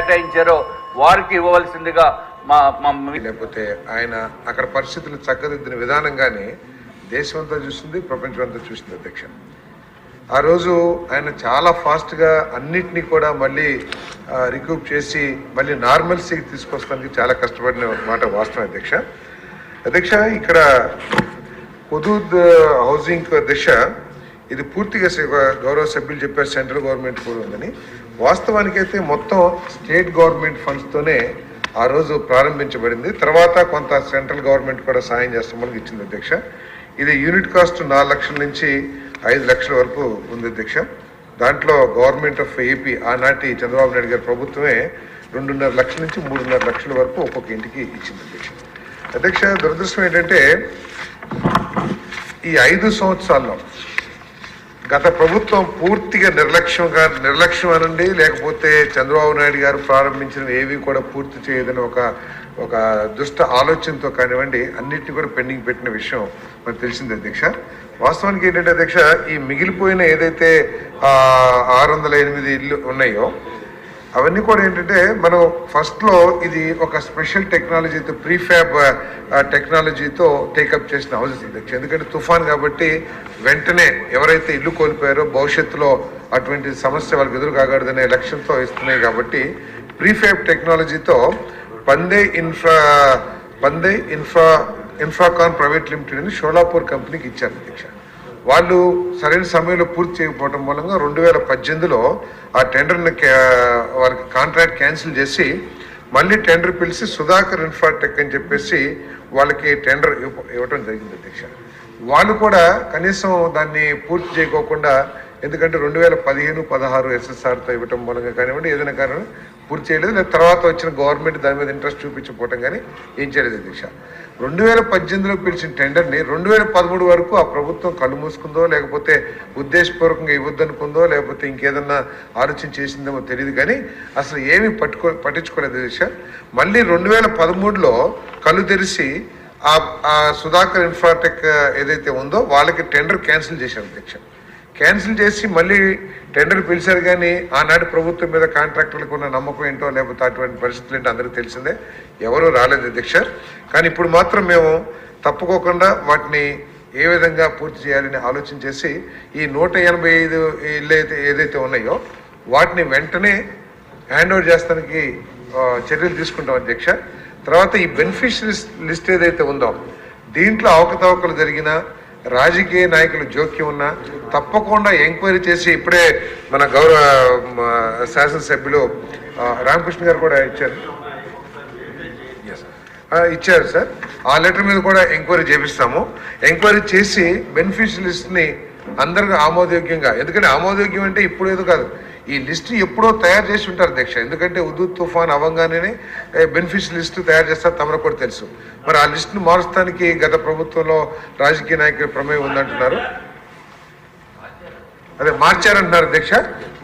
కేటాయించారో వారికి ఇవ్వవలసిందిగా లేకపోతే ఆయన అక్కడ పరిస్థితులు చక్కదిద్దిన విధానంగానే దేశమంతా చూసింది, ప్రపంచం అంతా చూసింది అధ్యక్ష. ఆ రోజు ఆయన చాలా ఫాస్ట్గా అన్నిటినీ కూడా మళ్ళీ రికూప్ చేసి మళ్ళీ నార్మల్సీకి తీసుకొస్తానికి చాలా కష్టపడిన మాట వాస్తవం అధ్యక్ష. అధ్యక్ష, ఇక్కడ హుదూద్ హౌసింగ్ దిశ ఇది పూర్తిగా గౌరవ సభ్యులు చెప్పారు సెంట్రల్ గవర్నమెంట్ కూడా ఉందని. వాస్తవానికైతే మొత్తం స్టేట్ గవర్నమెంట్ ఫండ్స్తోనే ఆ రోజు ప్రారంభించబడింది. తర్వాత కొంత సెంట్రల్ గవర్నమెంట్ కూడా సాయం చేస్తామని ఇచ్చింది అధ్యక్ష. ఇది యూనిట్ కాస్ట్ 4 లక్షల నుంచి 5 లక్షల వరకు ఉంది అధ్యక్ష. దాంట్లో గవర్నమెంట్ ఆఫ్ ఏపీ ఆనాటి చంద్రబాబు నాయుడు గారి ప్రభుత్వమే 2.5 లక్షల నుంచి 3.5 లక్షల వరకు ఒక్కొక్క ఇంటికి ఇచ్చింది అధ్యక్ష. అధ్యక్ష, దురదృష్టం ఏంటంటే ఈ 5 సంవత్సరాల్లో గత ప్రభుత్వం పూర్తిగా నిర్లక్ష్యం అనండి, లేకపోతే చంద్రబాబు నాయుడు గారు ప్రారంభించిన ఏవి కూడా పూర్తి చేయదని ఒక దుష్ట ఆలోచనతో కానివ్వండి అన్నిటిని కూడా పెండింగ్ పెట్టిన విషయం మనకు తెలిసింది అధ్యక్ష. వాస్తవానికి ఏంటంటే అధ్యక్ష, ఈ మిగిలిపోయిన ఏదైతే 608 ఇళ్ళు ఉన్నాయో అవన్నీ కూడా ఏంటంటే మనం ఫస్ట్లో ఇది ఒక స్పెషల్ టెక్నాలజీతో ప్రీఫ్యాబ్ టెక్నాలజీతో టేకప్ చేసిన హౌసెస్ అధ్యక్ష. ఎందుకంటే తుఫాన్ కాబట్టి వెంటనే ఎవరైతే ఇల్లు కోల్పోయారో భవిష్యత్తులో అటువంటి సమస్య వాళ్ళకి ఎదురు కాకూడదనే లక్ష్యంతో ఇస్తున్నాయి కాబట్టి ప్రీఫ్యాబ్ టెక్నాలజీతో పందే ఇన్ఫ్రాకాన్ ప్రైవేట్ లిమిటెడ్ అని షోలాపూర్ కంపెనీకి ఇచ్చారు అధ్యక్ష. వాళ్ళు సరైన సమయంలో పూర్తి చేయకపోవడం మూలంగా 2018లో ఆ టెండర్ని వారికి కాంట్రాక్ట్ క్యాన్సిల్ చేసి మళ్ళీ టెండర్ పిలిచి సుధాకర్ ఇన్ఫ్రాటెక్ అని చెప్పేసి వాళ్ళకి టెండర్ ఇవ్వటం జరిగింది అధ్యక్ష. వాళ్ళు కూడా కనీసం దాన్ని పూర్తి చేయకోకుండా, ఎందుకంటే 2015-16 ఎస్ఎస్ఆర్తో ఇవ్వటం మూలంగా కానివ్వండి ఏదైనా కారణం పూర్తి చేయలేదు, లేదా తర్వాత వచ్చిన గవర్నమెంట్ దాని మీద ఇంట్రెస్ట్ చూపించకపోవటం కానీ ఏం చేయలేదు అధ్యక్ష. 2018లో పిలిచిన టెండర్ని 2013 వరకు ఆ ప్రభుత్వం కళ్ళు మూసుకుందో, లేకపోతే ఉద్దేశపూర్వకంగా ఇవ్వద్దనుకుందో, లేకపోతే ఇంకేదన్నా ఆలోచన చేసిందేమో తెలియదు కానీ అసలు ఏమీ పట్టించుకోలేదు అధ్యక్ష. మళ్ళీ 2013లో కళ్ళు తెరిచి ఆ సుధాకర్ ఇన్ఫ్రాటెక్ ఏదైతే ఉందో వాళ్ళకి టెండర్ క్యాన్సిల్ చేశారు అధ్యక్ష. క్యాన్సిల్ చేసి మళ్ళీ టెండర్ పిలిచారు కానీ ఆనాటి ప్రభుత్వం మీద కాంట్రాక్టర్లకు ఉన్న నమ్మకం ఏంటో, లేకపోతే అటువంటి పరిస్థితులు ఏంటో అందరికీ తెలిసిందే, ఎవరూ రాలేదు అధ్యక్ష. కానీ ఇప్పుడు మాత్రం మేము తప్పుకోకుండా వాటిని ఏ విధంగా పూర్తి చేయాలని ఆలోచన చేసి ఈ 185 ఇళ్ళు ఏదైతే ఉన్నాయో వాటిని వెంటనే హ్యాండ్ ఓవర్ చేస్తానికి చర్యలు తీసుకుంటాం అధ్యక్ష. తర్వాత ఈ బెనిఫిషరీస్ లిస్ట్ ఏదైతే ఉందో దీంట్లో అవకతవకలు జరిగినా, రాజకీయ నాయకులు జోక్యం ఉన్నా తప్పకుండా ఎంక్వైరీ చేసి ఇప్పుడే మన గౌరవ శాసనసభ్యులు రామకృష్ణ గారు కూడా ఇచ్చారు సార్. ఆ లెటర్ మీద కూడా ఎంక్వైరీ చేపిస్తాము. ఎంక్వైరీ చేసి బెనిఫిషియరీ లిస్ట్ని అందరికీ ఆమోదయోగ్యంగా, ఎందుకంటే ఆమోదయోగ్యం అంటే ఇప్పుడు ఏదో కాదు, ఈ లిస్టు ఎప్పుడో తయారు చేసి ఉంటారు అధ్యక్ష. ఎందుకంటే హుదూద్ తుఫాన్ అవ్వగానే బెనిఫిషియరీ లిస్టు తయారు చేస్తారు, తమకు కూడా తెలుసు. మరి ఆ లిస్టును మారుస్తానికి గత ప్రభుత్వంలో రాజకీయ నాయకుల ప్రమేయం ఉందంటున్నారు, అదే మార్చారంటున్నారు అధ్యక్ష.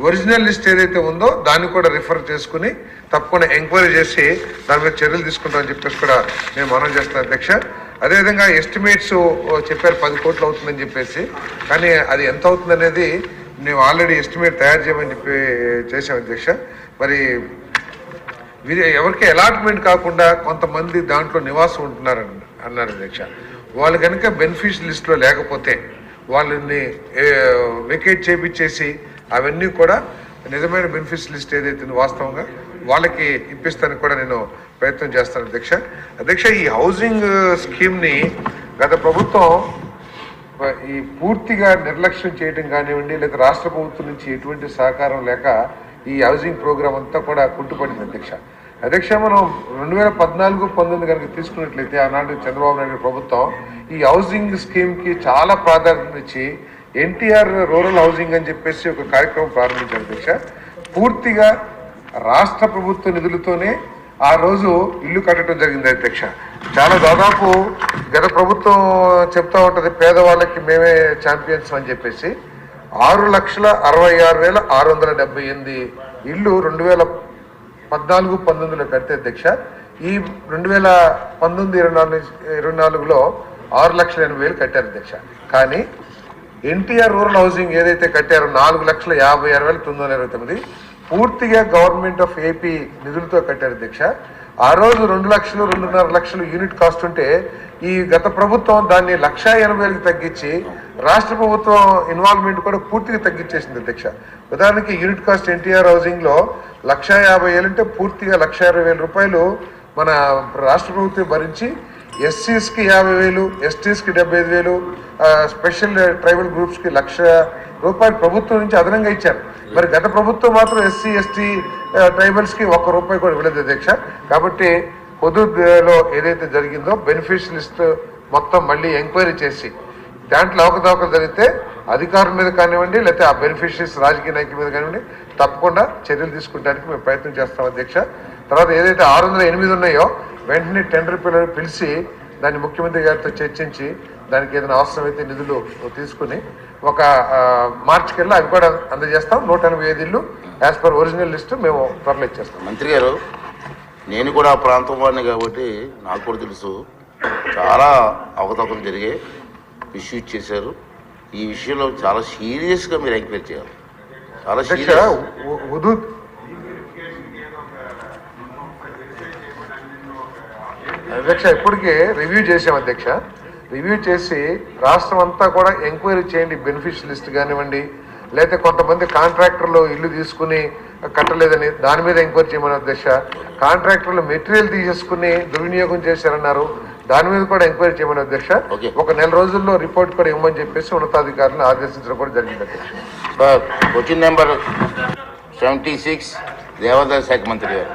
ఒరిజినల్ లిస్ట్ ఏదైతే ఉందో దాన్ని కూడా రిఫర్ చేసుకుని తప్పకుండా ఎంక్వైరీ చేసి దాని మీద చర్యలు తీసుకుంటామని చెప్పేసి కూడా నేను మనం చేస్తున్నాను అధ్యక్ష. అదేవిధంగా ఎస్టిమేట్స్ చెప్పారు 10 కోట్లు అవుతుందని చెప్పేసి, కానీ అది ఎంత అవుతుంది అనేది మేము ఆల్రెడీ ఎస్టిమేట్ తయారు చేయమని చెప్పి చేసాం అధ్యక్ష. మరి ఎవరికి అలాట్మెంట్ కాకుండా కొంతమంది దాంట్లో నివాసం ఉంటున్నారు అన్నారు అధ్యక్ష. వాళ్ళు కనుక బెనిఫిషియరీ లిస్టులో లేకపోతే వాళ్ళని వెకేట్ చేపించేసి అవన్నీ కూడా నిజమైన బెనిఫిషియరీ లిస్ట్ ఏదైతే వాస్తవంగా వాళ్ళకి ఇప్పిస్తానికి కూడా నేను ప్రయత్నం చేస్తాను అధ్యక్ష. అధ్యక్ష, ఈ హౌసింగ్ స్కీమ్ని గత ప్రభుత్వం ఈ పూర్తిగా నిర్లక్ష్యం చేయడం కానివ్వండి, లేదా రాష్ట్ర ప్రభుత్వం నుంచి ఎటువంటి సహకారం లేక ఈ హౌసింగ్ ప్రోగ్రామ్ అంతా కూడా కుంటుపడింది అధ్యక్ష. అధ్యక్ష, మనం 2014-19 కనుక తీసుకున్నట్లయితే ఆనాడు చంద్రబాబు నాయుడు ప్రభుత్వం ఈ హౌసింగ్ స్కీమ్కి చాలా ప్రాధాన్యత ఇచ్చి ఎన్టీఆర్ రూరల్ హౌసింగ్ అని చెప్పేసి ఒక కార్యక్రమం ప్రారంభించారు అధ్యక్ష. పూర్తిగా రాష్ట్ర ప్రభుత్వ నిధులతోనే ఆ రోజు ఇల్లు కట్టడం జరిగింది అధ్యక్ష. చాలా దాదాపు గత ప్రభుత్వం చెప్తా ఉంటుంది పేదవాళ్ళకి మేమే ఛాంపియన్స్ అని చెప్పేసి 6,66,678 ఇల్లు 2014-19లో కడితే అధ్యక్ష. ఈ 2019-24లో 6,80,000 కట్టారు అధ్యక్ష. కానీ ఎన్టీఆర్ రూరల్ హౌసింగ్ ఏదైతే కట్టారో 4,56,929 పూర్తిగా గవర్నమెంట్ ఆఫ్ ఏపీ నిధులతో కట్టారు అధ్యక్ష. ఆ రోజు 2 లక్షలు 2.5 లక్షలు యూనిట్ కాస్ట్ ఉంటే ఈ గత ప్రభుత్వం దాన్ని 1,80,000కి తగ్గించి రాష్ట్ర ప్రభుత్వం ఇన్వాల్వ్మెంట్ కూడా పూర్తిగా తగ్గించేసింది అధ్యక్ష. ఉదాహరణకి యూనిట్ కాస్ట్ ఎన్టీఆర్ హౌసింగ్ లో 1,50,000 అంటే పూర్తిగా 1,60,000 రూపాయలు మన రాష్ట్ర ప్రభుత్వం భరించి ఎస్సీస్కి 50,000, ఎస్టీస్కి 75,000, స్పెషల్ ట్రైబల్ గ్రూప్స్కి 1,00,000 రూపాయలు ప్రభుత్వం నుంచి అదనంగా ఇచ్చారు. మరి గత ప్రభుత్వం మాత్రం ఎస్సీ ఎస్టీ ట్రైబల్స్కి ₹1 కూడా ఇవ్వలేదు అధ్యక్ష. కాబట్టి హుదూద్లో ఏదైతే జరిగిందో బెనిఫిషియల్ లిస్ట్ మొత్తం మళ్ళీ ఎంక్వైరీ చేసి దాంట్లో అవకతవకలు జరిగితే అధికారుల మీద కానివ్వండి, లేకపోతే ఆ బెనిఫిషరీస్ రాజకీయ నాయకుల మీద కానివ్వండి, తప్పకుండా చర్యలు తీసుకుంటానికి మేము ప్రయత్నం చేస్తాం అధ్యక్ష. తర్వాత ఏదైతే 608 ఉన్నాయో వెంటనే టెండర్ పిలిచి దాన్ని ముఖ్యమంత్రి గారితో చర్చించి దానికి ఏదైనా అవసరమైతే నిధులు తీసుకుని ఒక మార్చి కల్లా అవి కూడా అందజేస్తాం. 185 ఇళ్ళు యాజ్ పర్ ఒరిజినల్ లిస్ట్ మేము త్వరలో ఇచ్చేస్తాం. మంత్రి గారు, నేను కూడా ఆ ప్రాంతం వాడిని కాబట్టి నాకు కూడా తెలుసు చాలా అవకతవకలు జరిగాయి, ఇష్యూస్ చేశారు. ఈ విషయంలో చాలా సీరియస్గా మీరు ఎంక్వైరీ చేయాలి. చాలా హుదూద్ అధ్యక్ష ఇప్పటికే రివ్యూ చేసాం అధ్యక్ష. రివ్యూ చేసి రాష్ట్రం అంతా కూడా ఎంక్వైరీ చేయండి. బెనిఫిషియల్ లిస్ట్ కానివ్వండి, లేకపోతే కొంతమంది కాంట్రాక్టర్లు ఇల్లు తీసుకుని కట్టలేదని దాని మీద ఎంక్వైరీ చేయమని అధ్యక్ష. కాంట్రాక్టర్లు మెటీరియల్ తీసేసుకుని దుర్వినియోగం చేశారన్నారు, దాని మీద కూడా ఎంక్వైరీ చేయమని అధ్యక్ష. ఒక నెల రోజుల్లో రిపోర్ట్ కూడా ఇవ్వమని చెప్పేసి ఉన్నతాధికారులను ఆదేశించడం కూడా జరిగింది అధ్యక్ష. క్వశ్చన్ నెంబర్ 76 దేవాదాయ శాఖ మంత్రి గారు.